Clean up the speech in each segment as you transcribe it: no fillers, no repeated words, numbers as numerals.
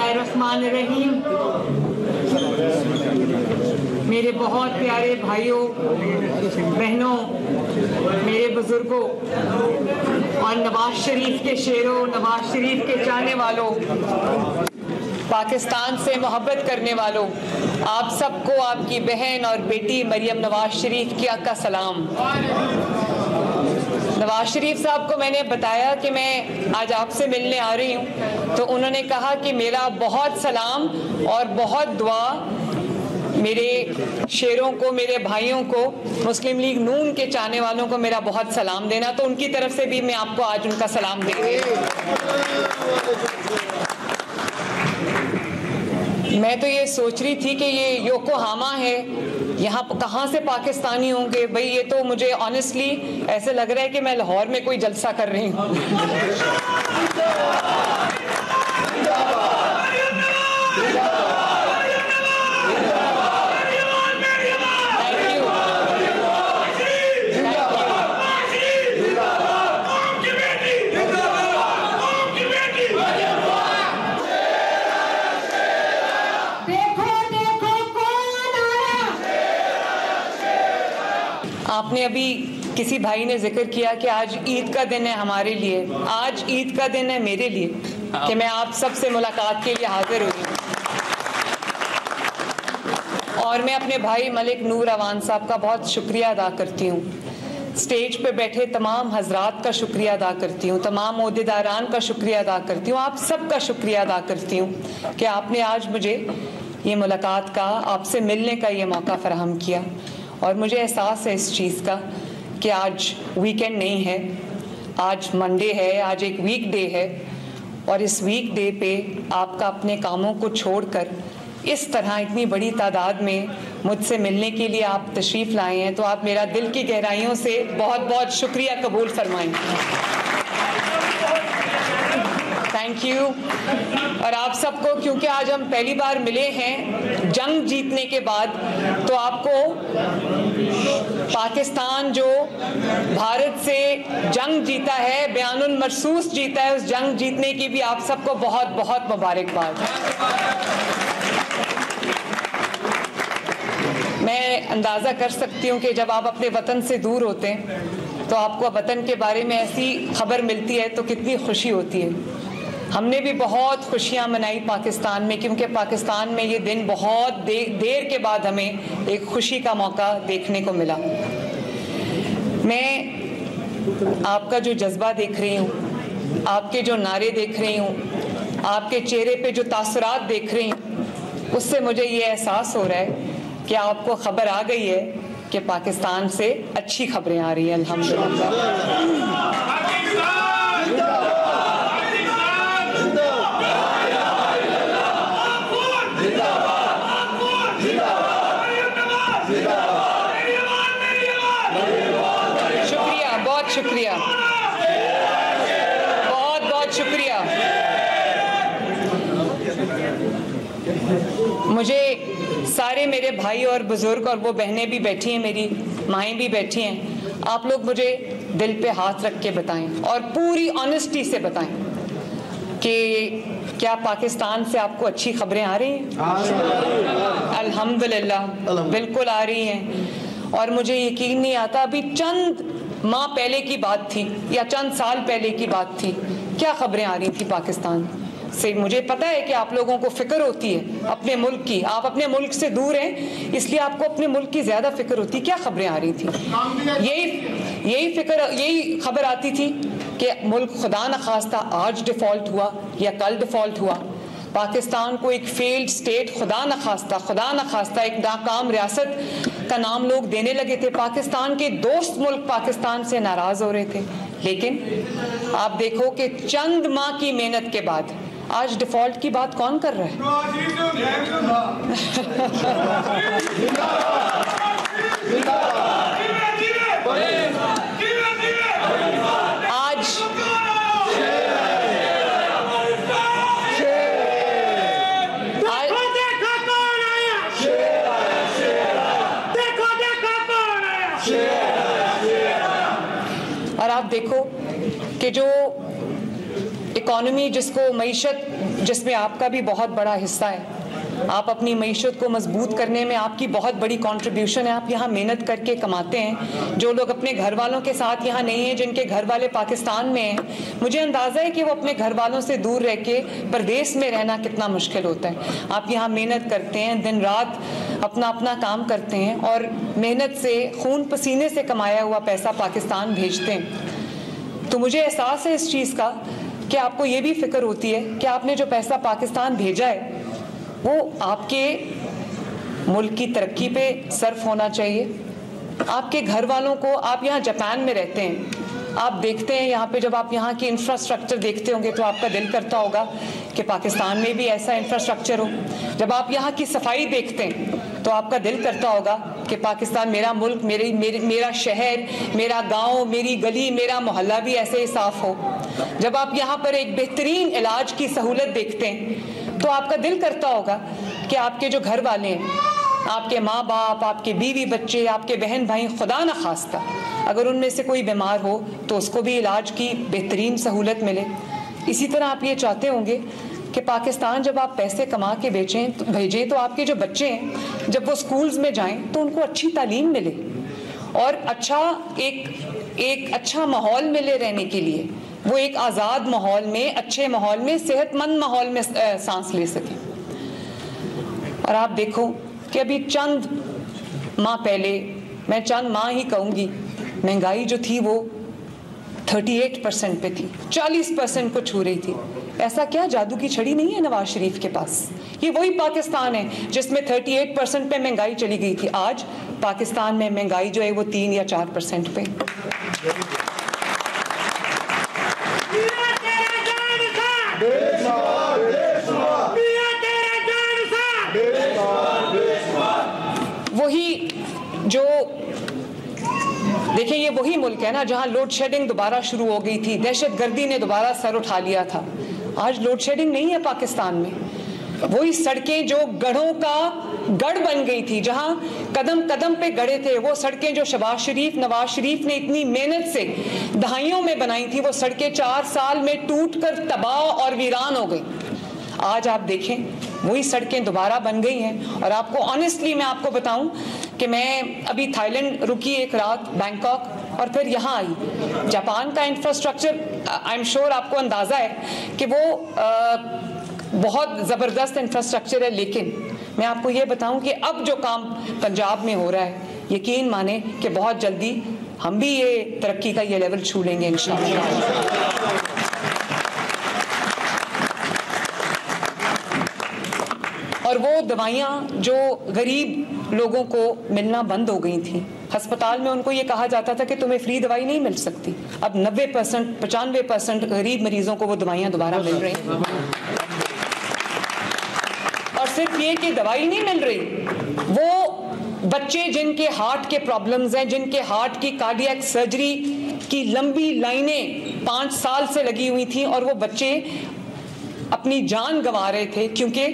बिस्मिल्लाहिर्रहमानिर्रहीम। मेरे बहुत प्यारे भाइयों बहनों, मेरे बुजुर्गों और नवाज शरीफ के शेरों, नवाज शरीफ के चाहने वालों, पाकिस्तान से मोहब्बत करने वालों, आप सबको आपकी बहन और बेटी मरियम नवाज शरीफ का सलाम। नवाज शरीफ साहब को मैंने बताया कि मैं आज आपसे मिलने आ रही हूँ, तो उन्होंने कहा कि मेरा बहुत सलाम और बहुत दुआ मेरे शेरों को, मेरे भाइयों को, मुस्लिम लीग नून के चाहने वालों को मेरा बहुत सलाम देना। तो उनकी तरफ से भी मैं आपको आज उनका सलाम देती हूँ। मैं तो ये सोच रही थी कि ये योकोहामा है, यहाँ कहाँ से पाकिस्तानी होंगे भाई। ये तो मुझे ऑनेस्टली ऐसे लग रहा है कि मैं लाहौर में कोई जलसा कर रही हूँ। आपने अभी किसी भाई ने जिक्र किया कि आज ईद का दिन है हमारे लिए, आज ईद का दिन है मेरे लिए कि मैं आप सबसे मुलाकात के लिए हाजिर हुई हूँ। और मैं अपने भाई मलिक नूर अवान साहब का बहुत शुक्रिया अदा करती हूँ। स्टेज पे बैठे तमाम हजरात का शुक्रिया अदा करती हूँ, तमाम ओहदेदारान का शुक्रिया अदा करती हूँ, आप सब का शुक्रिया अदा करती हूँ कि आपने आज मुझे ये मुलाकात का, आपसे मिलने का ये मौका फराहम किया। और मुझे एहसास है इस चीज़ का कि आज वीकेंड नहीं है, आज मंडे है, आज एक वीक डे है। और इस वीक डे पे आपका अपने कामों को छोड़कर इस तरह इतनी बड़ी तादाद में मुझसे मिलने के लिए आप तशरीफ़ लाए हैं, तो आप मेरा दिल की गहराइयों से बहुत बहुत शुक्रिया कबूल फरमाएं। Thank you. और आप सबको, क्योंकि आज हम पहली बार मिले हैं जंग जीतने के बाद, तो आपको पाकिस्तान जो भारत से जंग जीता है, बयानुल मरसूस जीता है, उस जंग जीतने की भी आप सबको बहुत बहुत मुबारकबाद। मैं अंदाज़ा कर सकती हूँ कि जब आप अपने वतन से दूर होते हैं तो आपको वतन के बारे में ऐसी खबर मिलती है तो कितनी खुशी होती है। हमने भी बहुत खुशियाँ मनाई पाकिस्तान में, क्योंकि पाकिस्तान में ये दिन बहुत देर के बाद हमें एक खुशी का मौका देखने को मिला। मैं आपका जो जज्बा देख रही हूँ, आपके जो नारे देख रही हूँ, आपके चेहरे पे जो तासुरात देख रही हूँ, उससे मुझे ये एहसास हो रहा है कि आपको खबर आ गई है कि पाकिस्तान से अच्छी खबरें आ रही हैं अल्हम्दुलिल्लाह। शुक्रिया, बहुत शुक्रिया, बहुत बहुत शुक्रिया। मुझे सारे मेरे भाई और बुजुर्ग और वो बहनें भी बैठी हैं, मेरी माएँ भी बैठी हैं, आप लोग मुझे दिल पे हाथ रख के बताएं और पूरी ऑनेस्टी से बताएं कि क्या पाकिस्तान से आपको अच्छी खबरें आ रही हैं? अल्हम्दुलिल्लाह बिल्कुल आ रही हैं। और मुझे यकीन नहीं आता, अभी चंद माह पहले की बात थी या चंद साल पहले की बात थी, क्या खबरें आ रही थी पाकिस्तान से। मुझे पता है कि आप लोगों को फिक्र होती है अपने मुल्क की, आप अपने मुल्क से दूर हैं इसलिए आपको अपने मुल्क की ज्यादा फिक्र होती। क्या खबरें आ रही थी? यही खबर आती थी कि मुल्क खुदा न खास्ता आज डिफॉल्ट हुआ या कल डिफॉल्ट हुआ, पाकिस्तान को एक फेल्ड स्टेट खुदा न खास्ता एक नाकाम रियासत का नाम लोग देने लगे थे। पाकिस्तान के दोस्त मुल्क पाकिस्तान से नाराज हो रहे थे, लेकिन आप देखो कि चंद माह की मेहनत के बाद आज डिफॉल्ट की बात कौन कर रहा है? और आप देखो कि जो इकॉनमी जिसको मईशत जिसमें आपका भी बहुत बड़ा हिस्सा है, आप अपनी मईशत को मजबूत करने में आपकी बहुत बड़ी कंट्रीब्यूशन है। आप यहाँ मेहनत करके कमाते हैं। जो लोग अपने घर वालों के साथ यहाँ नहीं हैं, जिनके घर वाले पाकिस्तान में हैं, मुझे अंदाज़ा है कि वो अपने घर वालों से दूर रह के परदेश में रहना कितना मुश्किल होता है। आप यहाँ मेहनत करते हैं, दिन रात अपना अपना काम करते हैं और मेहनत से खून पसीने से कमाया हुआ पैसा पाकिस्तान भेजते हैं। तो मुझे एहसास है इस चीज़ का कि आपको ये भी फिक्र होती है कि आपने जो पैसा पाकिस्तान भेजा है वो आपके मुल्क की तरक्की पे सर्फ होना चाहिए। आपके घर वालों को, आप यहाँ जापान में रहते हैं, आप देखते हैं यहाँ पे जब आप यहाँ की इंफ्रास्ट्रक्चर देखते होंगे तो आपका दिल करता होगा कि पाकिस्तान में भी ऐसा इंफ्रास्ट्रक्चर हो। जब आप यहाँ की सफाई देखते हैं तो आपका दिल करता होगा कि पाकिस्तान, मेरा मुल्क, मेरा शहर, मेरा गांव, मेरी गली, मेरा मोहल्ला भी ऐसे ही साफ हो। जब आप यहाँ पर एक बेहतरीन इलाज की सहूलत देखते हैं तो आपका दिल करता होगा कि आपके जो घर वाले हैं, आपके माँ बाप, आपके बीवी बच्चे, आपके बहन भाई, खुदा न खास्ता अगर उनमें से कोई बीमार हो तो उसको भी इलाज की बेहतरीन सहूलत मिले। इसी तरह आप ये चाहते होंगे कि पाकिस्तान जब आप पैसे कमा के भेजें तो आपके जो बच्चे हैं जब वो स्कूल्स में जाएं तो उनको अच्छी तालीम मिले और एक अच्छा माहौल मिले रहने के लिए। वो एक आज़ाद माहौल में, अच्छे माहौल में, सेहतमंद माहौल में सांस ले सकें। और आप देखो कि अभी चंद माह पहले, मैं चंद माह ही कहूँगी, महंगाई जो थी वो 38% पे थी, 40% को छू रही थी। ऐसा क्या जादू की छड़ी नहीं है नवाज शरीफ के पास? ये वही पाकिस्तान है जिसमें 38% पे महंगाई चली गई थी। आज पाकिस्तान में महंगाई जो है वो 3 या 4% पे। वही जो देखिए, ये वही मुल्क है ना जहां लोड शेडिंग दोबारा शुरू हो गई थी, दहशतगर्दी ने दोबारा सर उठा लिया था। आज लोड शेडिंग नहीं है पाकिस्तान में। वही सड़कें जो गढ़ों का गढ़ बन गई थी, जहां कदम कदम पे गढ़े थे, वो सड़कें जो नवाज शरीफ ने इतनी मेहनत से दहाइयों में बनाई थी, वो सड़कें 4 साल में टूटकर तबाह और वीरान हो गई। आज आप देखें वही सड़कें दोबारा बन गई हैं। और आपको ऑनेस्टली मैं आपको बताऊं कि मैं अभी थाईलैंड रुकी एक रात, बैंकॉक, और फिर यहाँ आई। जापान का इंफ्रास्ट्रक्चर, आई एम श्योर आपको अंदाज़ा है कि वो बहुत ज़बरदस्त इंफ्रास्ट्रक्चर है, लेकिन मैं आपको ये बताऊं कि अब जो काम पंजाब में हो रहा है, यकीन माने कि बहुत जल्दी हम भी ये तरक्की का ये लेवल छू लेंगे इंशाअल्लाह। और वो दवाइयाँ जो गरीब लोगों को मिलना बंद हो गई थी, अस्पताल में उनको ये कहा जाता था कि तुम्हें फ्री दवाई नहीं मिल सकती, अब 90%, 95% गरीब मरीजों को वो दवाइयाँ दोबारा मिल रही हैं। और सिर्फ ये कि दवाई नहीं मिल रही, वो बच्चे जिनके हार्ट के प्रॉब्लम्स हैं, जिनके हार्ट की कार्डियक सर्जरी की लंबी लाइनें 5 साल से लगी हुई थी, और वो बच्चे अपनी जान गंवा रहे थे क्योंकि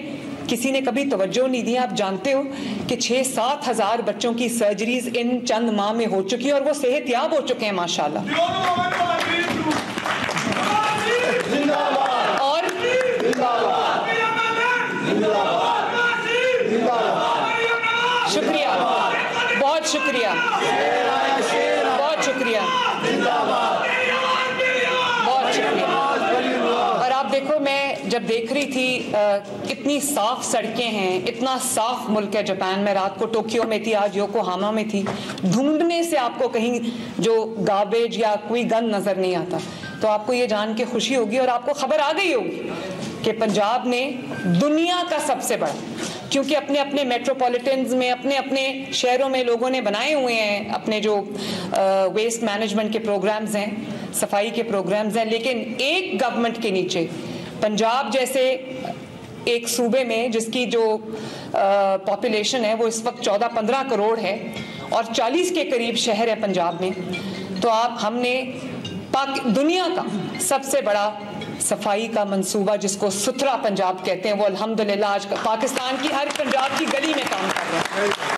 किसी ने कभी तवज्जो नहीं दी। आप जानते हो कि 6-7 हज़ार बच्चों की सर्जरीज इन चंद माह में हो चुकी है और वो सेहतयाब हो चुके हैं माशाल्लाह। और शुक्रिया, बहुत शुक्रिया, बहुत शुक्रिया, बहुत शुक्रिया। और आप देखो, मैं जब देख रही थी कितनी साफ सड़कें हैं, इतना साफ मुल्क है जापान में। रात को टोक्यो में थी, आज योकोहामा में थी। ढूंढने से आपको कहीं जो गार्बेज या कोई गंद नजर नहीं आता। तो आपको ये जान के खुशी होगी और आपको खबर आ गई होगी कि पंजाब ने दुनिया का सबसे बड़ा, क्योंकि अपने अपने मेट्रोपॉलिटन्स में, अपने अपने शहरों में लोगों ने बनाए हुए हैं अपने जो वेस्ट मैनेजमेंट के प्रोग्राम्स हैं, सफाई के प्रोग्राम्स हैं, लेकिन एक गवर्नमेंट के नीचे पंजाब जैसे एक सूबे में जिसकी जो पॉपुलेशन है वो इस वक्त 14-15 करोड़ है और 40 के करीब शहर है पंजाब में, तो हमने दुनिया का सबसे बड़ा सफाई का मंसूबा, जिसको सुथरा पंजाब कहते हैं, वो अल्हम्दुलिल्लाह आज पाकिस्तान की हर पंजाब की गली में काम कर रहे हैं।